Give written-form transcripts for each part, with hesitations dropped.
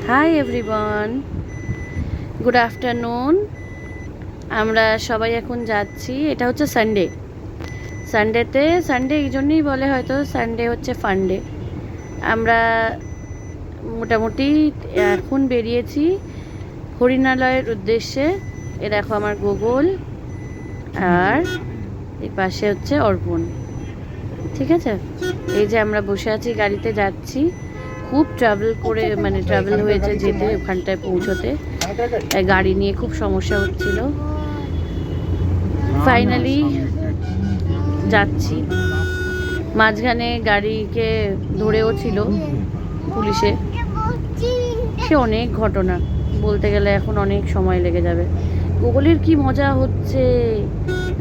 Hi everyone, good afternoon. আমরা সবাই এখন যাচ্ছি। এটা হচ্ছে সানডে এই জন্যই বলে হয়তো সানডে হচ্ছে ফান্ডে। আমরা মোটামুটি এখন বেরিয়েছি হরিণালয়ের উদ্দেশ্যে। এ দেখো আমার গুগল, আর এই পাশে হচ্ছে অর্পণ। ঠিক আছে, এই যে আমরা বসে আছি, গাড়িতে যাচ্ছি। খুব ট্রাভেল হয়েছে যেতে ওখানটায় পৌঁছতে। গাড়ি নিয়ে খুব সমস্যা হচ্ছিল। ফাইনালি যাচ্ছি। মাঝখানে গাড়িকে ধরেও ছিল পুলিশে। সে অনেক ঘটনা, বলতে গেলে এখন অনেক সময় লেগে যাবে। গুগলের কি মজা হচ্ছে,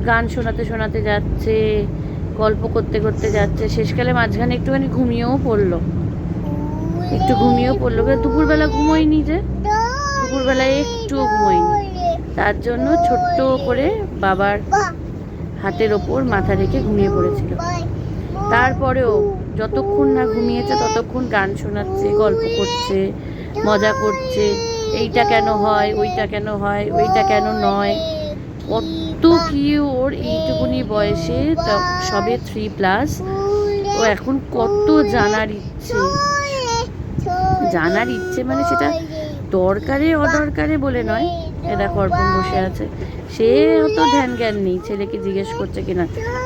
গান শোনাতে শোনাতে যাচ্ছে, গল্প করতে করতে যাচ্ছে। শেষকালে মাঝখানে একটুখানি ঘুমিয়েও পড়লো, দুপুরবেলা ঘুমোয়নি, দুপুরবেলায় একটুও ঘুমোয়নি। তার জন্য ছোট্ট করে বাবার হাতের ওপর মাথা রেখে ঘুমিয়ে পড়েছিল। তারপরেও যতক্ষণ না ঘুমিয়েছে ততক্ষণ গান শোনাচ্ছে, গল্প করছে, মজা করছে। এইটা কেন হয়, ওইটা কেন হয়, ওইটা কেন নয়, কত কি ওর এইটুকুনি বয়সে, সবে 3+। ও এখন কত জানার ইচ্ছে মানে সেটা দরকারে অদরকারে বলে নয়। এ দেখো অর্পণ বসে আছে, সে অত ধ্যান জ্ঞান নেই ছেলেকে জিজ্ঞেস করছে কিনা,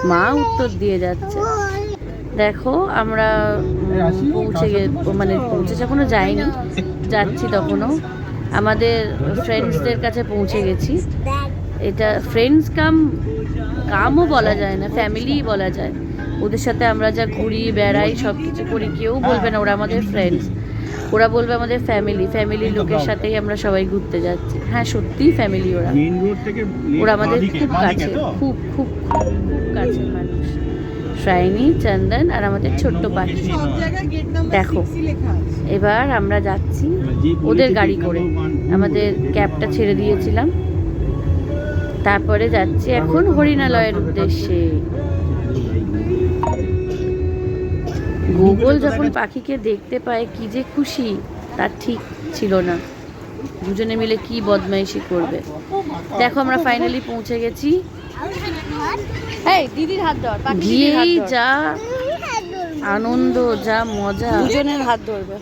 মা উত্তর দিয়ে যাচ্ছে। দেখো আমরা পৌঁছেছে, এখনো যাইনি, যাচ্ছি তখনও। আমাদের ফ্রেন্ডসদের কাছে পৌঁছে গেছি। এটা ফ্রেন্ডস কামও বলা যায় না, ফ্যামিলিই বলা যায়। ওদের সাথে আমরা যা ঘুরি বেড়াই সব কিছু করি, কেউ বলবে না ওরা আমাদের ফ্রেন্ডস, ওরা বলবে আমাদের ফ্যামিলির লোকের সাথেই আমরা সবাই ঘুরতে যাচ্ছি। হ্যাঁ, সত্যিই ফ্যামিলি। ওরা আমাদের খুব কাছে, খুব খুব খুব কাছের মানুষ। শ্রাইনি, চন্দন আর আমাদের ছোট্ট পাখি। দেখো এবার আমরা যাচ্ছি ওদের গাড়ি করে, আমাদের ক্যাবটা ছেড়ে দিয়েছিলাম। তারপরে যাচ্ছি এখন হরিণালয়ের উদ্দেশ্যে। গুগল যখন পাখিকে দেখতে পায় কি যে খুশি, তার ঠিক ছিল না। দুজনে মিলে কি বদমাইশি করবে। দেখো আমরা ফাইনালি পৌঁছে গেছি। দিদির হাত ধর, গিয়েই যা আনন্দ, যা মজা, দুজনের হাত ধরবে।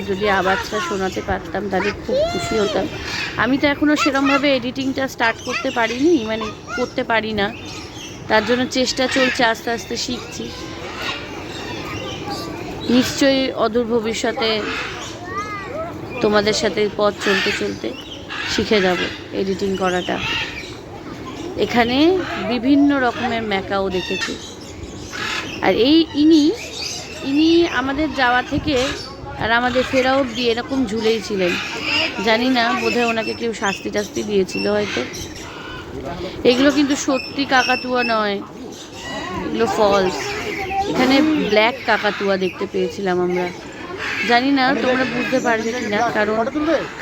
যদি আওয়াজটা শোনাতে পারতাম তাহলে খুব খুশি হতাম। আমি তো এখনও সেরমভাবে এডিটিংটা স্টার্ট করতে পারিনি, করতে পারি না। তার জন্য চেষ্টা চলছে, আস্তে আস্তে শিখছি। নিশ্চয়ই অদূর ভবিষ্যতে তোমাদের সাথে পথ চলতে চলতে শিখে যাব এডিটিং করাটা। এখানে বিভিন্ন রকমের ম্যাকাও দেখেছি। আর ইনি আমাদের যাওয়া থেকে আর আমাদের ফেরা অবধি এরকম ঝুলেই ছিলেন। জানি না, বোধহয় ওনাকে কেউ শাস্তি টাস্তি দিয়েছিল হয়তো। এগুলো কিন্তু সত্যি কাকাতুয়া নয়, এগুলো ফলস। এখানে ব্ল্যাক কাকাতুয়া দেখতে পেয়েছিলাম আমরা। জানি না তোমরা বুঝতে পারবে কিনা, কারণ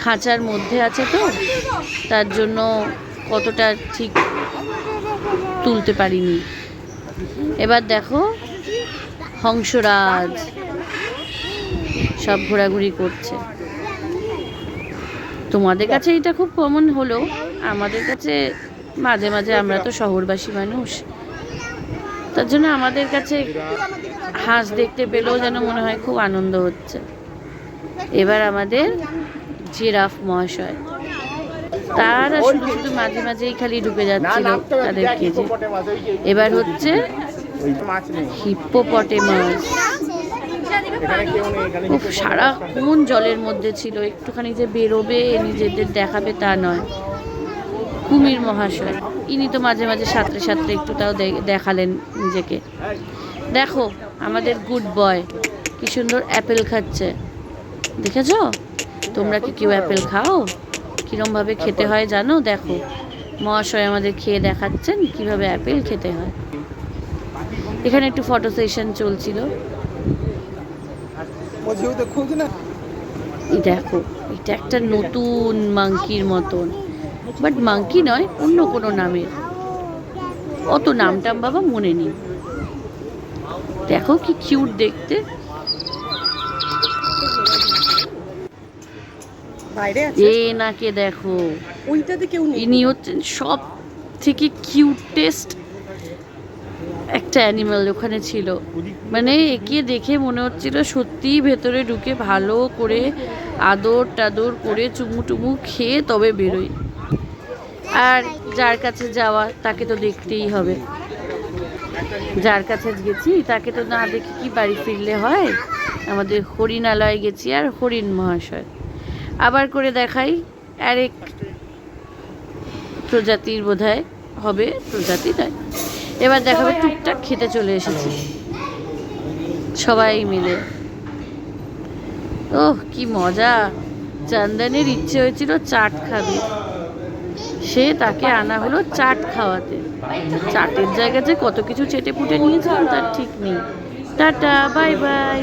খাঁচার মধ্যে আছে তো, তার জন্য কতটা ঠিক তুলতে পারিনি। এবার দেখো হংসরাজ সব ঘোরাঘুরি করছে। তোমাদের কাছে এটা খুব কমন হলো, আমাদের কাছে মাঝে মাঝে, আমরা তো শহরবাসী মানুষ, তার জন্য আমাদের কাছে হাঁস দেখতে পেলেও যেন মনে হয় খুব আনন্দ হচ্ছে। এবার আমাদের জিরাফ মহাশয়, তারা শুধু শুধু মাঝে মাঝেই খালি ঢুকে যাচ্ছিল তাদের কেজে। এবার হচ্ছে হিপ্পোপটেমাস, খুব সারাক্ষণ জলের মধ্যে ছিল, একটুখানি যে বেরোবে নিজেদের দেখাবে তা নয়। কুমির মহাশয়, ইনি তো মাঝে মাঝে সাঁতরে সাঁতরে একটু তাও দেখালেন নিজেকে। দেখো আমাদের গুড বয় কি সুন্দর অ্যাপেল খাচ্ছে, দেখেছো? তোমরা কি কেউ অ্যাপেল খাও? কীরমভাবে খেতে হয় জানো? দেখো মহাশয় আমাদের খেয়ে দেখাচ্ছেন কিভাবে অ্যাপেল খেতে হয়। এখানে একটু ফটো সেশন চলছিল। দেখো এটা একটা নতুন মাংকির মতন, বাট মাংকি নয়, অন্য কোনো নামের, অত নামটাম বাবা মনে নেই। দেখো কি কিউট দেখতে। বাইরে আছে এনাকে দেখো, ওইটাতে কেউ নেই। ইনি হচ্ছেন সব থেকে কিউটেস্ট একটা অ্যানিমাল ওখানে ছিল। মানে একে দেখে মনে হচ্ছিল সত্যিই ভেতরে ঢুকে ভালো করে আদর টাদর করে চুমু টুমু খেয়ে তবে বেরোই। আর যার কাছে যাওয়া তাকে তো দেখতেই হবে, যার কাছে গেছি তাকে তো না দেখে কি বাড়ি ফিরলে হয়। আমাদের হরিণালয়ে গেছি আর হরিণ মহাশয় আবার করে দেখাই আরেক প্রজাতির বোধহয় হবে, প্রজাতি নয়, এবার দেখাবে টুকটাক খেতে চলে এসেছি সবাই মিলে। ওহ কি মজা। চন্দনের ইচ্ছে হয়েছিল চাট খাবে, সে তাকে আনা হলো চাট খাওয়াতে। চাটের জায়গাতে কত কিছু চেটে পুটে নিয়েছিলাম তার ঠিক নেই। Tata bye bye.